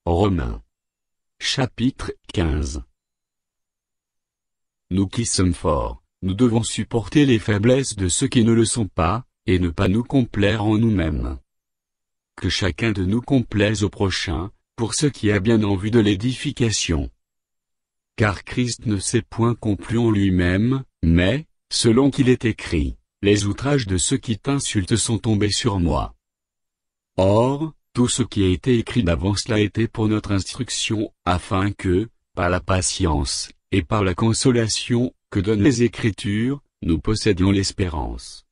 Romains. Chapitre 15. Nous qui sommes forts, nous devons supporter les faiblesses de ceux qui ne le sont pas, et ne pas nous complaire en nous-mêmes. Que chacun de nous complaise au prochain, pour ce qui est bien en vue de l'édification. Car Christ ne s'est point complu en lui-même, mais, selon qu'il est écrit, les outrages de ceux qui t'insultent sont tombés sur moi. Or, tout ce qui a été écrit d'avance l'a été pour notre instruction, afin que, par la patience, et par la consolation, que donnent les Écritures, nous possédions l'espérance.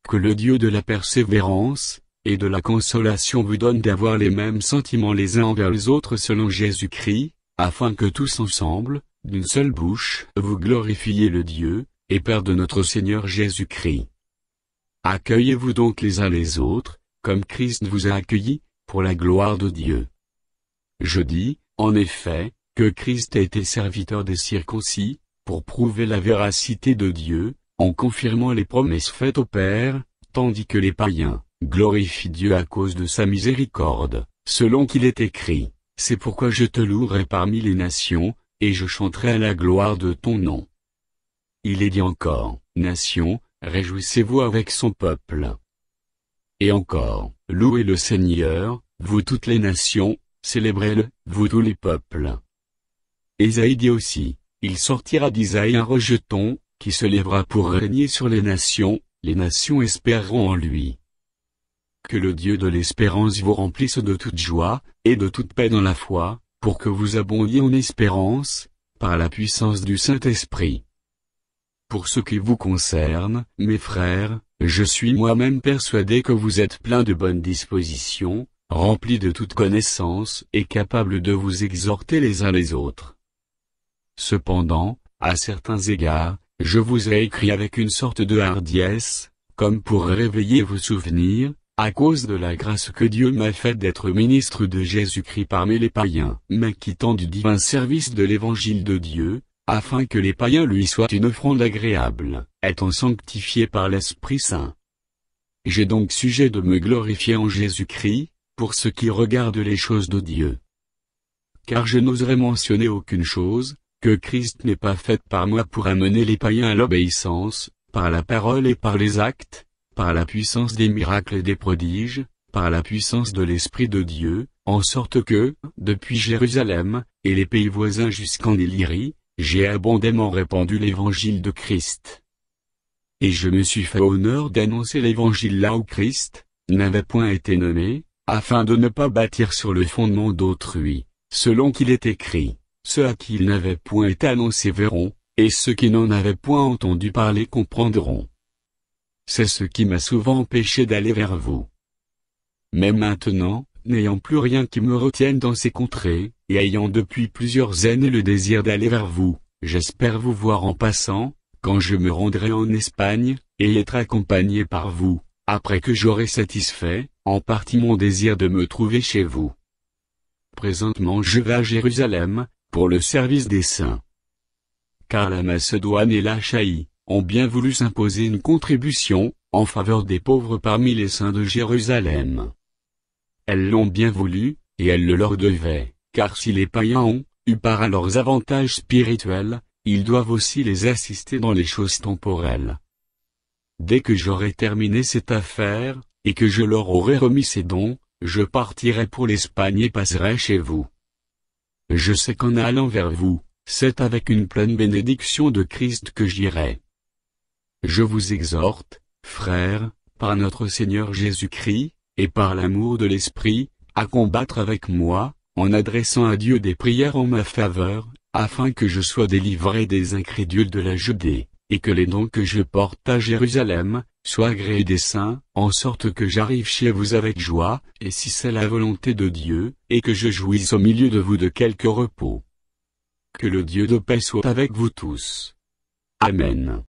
Que le Dieu de la persévérance, et de la consolation vous donne d'avoir les mêmes sentiments les uns envers les autres selon Jésus-Christ, afin que tous ensemble, d'une seule bouche, vous glorifiez le Dieu, et Père de notre Seigneur Jésus-Christ. Accueillez-vous donc les uns les autres, comme Christ vous a accueillis, pour la gloire de Dieu. Je dis, en effet, que Christ a été serviteur des circoncis, pour prouver la véracité de Dieu, en confirmant les promesses faites au Père, tandis que les païens glorifient Dieu à cause de sa miséricorde, selon qu'il est écrit, « C'est pourquoi je te louerai parmi les nations, et je chanterai à la gloire de ton nom. » Il est dit encore, « Nations, réjouissez-vous avec son peuple. » Et encore, « Louez le Seigneur, vous toutes les nations, célébrez-le, vous tous les peuples. » Ésaïe dit aussi, « Il sortira d'Isaïe un rejeton, qui se lèvera pour régner sur les nations espéreront en lui. » Que le Dieu de l'espérance vous remplisse de toute joie, et de toute paix dans la foi, pour que vous abondiez en espérance, par la puissance du Saint-Esprit. Pour ce qui vous concerne, mes frères, je suis moi-même persuadé que vous êtes pleins de bonnes dispositions, remplis de toute connaissance et capables de vous exhorter les uns les autres. Cependant, à certains égards, je vous ai écrit avec une sorte de hardiesse, comme pour réveiller vos souvenirs, à cause de la grâce que Dieu m'a faite d'être ministre de Jésus-Christ parmi les païens, m'acquittant du divin service de l'évangile de Dieu, afin que les païens lui soient une offrande agréable, étant sanctifiés par l'Esprit Saint. J'ai donc sujet de me glorifier en Jésus-Christ, pour ce qui regarde les choses de Dieu. Car je n'oserais mentionner aucune chose, que Christ n'ait pas faite par moi pour amener les païens à l'obéissance, par la parole et par les actes, par la puissance des miracles et des prodiges, par la puissance de l'Esprit de Dieu, en sorte que, depuis Jérusalem, et les pays voisins jusqu'en Illyrie, j'ai abondamment répandu l'évangile de Christ. Et je me suis fait honneur d'annoncer l'évangile là où Christ n'avait point été nommé, afin de ne pas bâtir sur le fondement d'autrui, selon qu'il est écrit, ceux à qui il n'avait point été annoncé verront, et ceux qui n'en avaient point entendu parler comprendront. C'est ce qui m'a souvent empêché d'aller vers vous. Mais maintenant, n'ayant plus rien qui me retienne dans ces contrées, et ayant depuis plusieurs années le désir d'aller vers vous, j'espère vous voir en passant, quand je me rendrai en Espagne, et être accompagné par vous, après que j'aurai satisfait, en partie mon désir de me trouver chez vous. Présentement je vais à Jérusalem, pour le service des saints. Car la Macédoine et l'Achaïe ont bien voulu s'imposer une contribution, en faveur des pauvres parmi les saints de Jérusalem. Elles l'ont bien voulu, et elles le leur devaient, car si les païens ont eu part à leurs avantages spirituels, ils doivent aussi les assister dans les choses temporelles. Dès que j'aurai terminé cette affaire, et que je leur aurai remis ces dons, je partirai pour l'Espagne et passerai chez vous. Je sais qu'en allant vers vous, c'est avec une pleine bénédiction de Christ que j'irai. Je vous exhorte, frères, par notre Seigneur Jésus-Christ, et par l'amour de l'Esprit, à combattre avec moi, en adressant à Dieu des prières en ma faveur, afin que je sois délivré des incrédules de la Judée, et que les dons que je porte à Jérusalem, soient agréés des saints, en sorte que j'arrive chez vous avec joie, et si c'est la volonté de Dieu, et que je jouisse au milieu de vous de quelque repos. Que le Dieu de paix soit avec vous tous. Amen.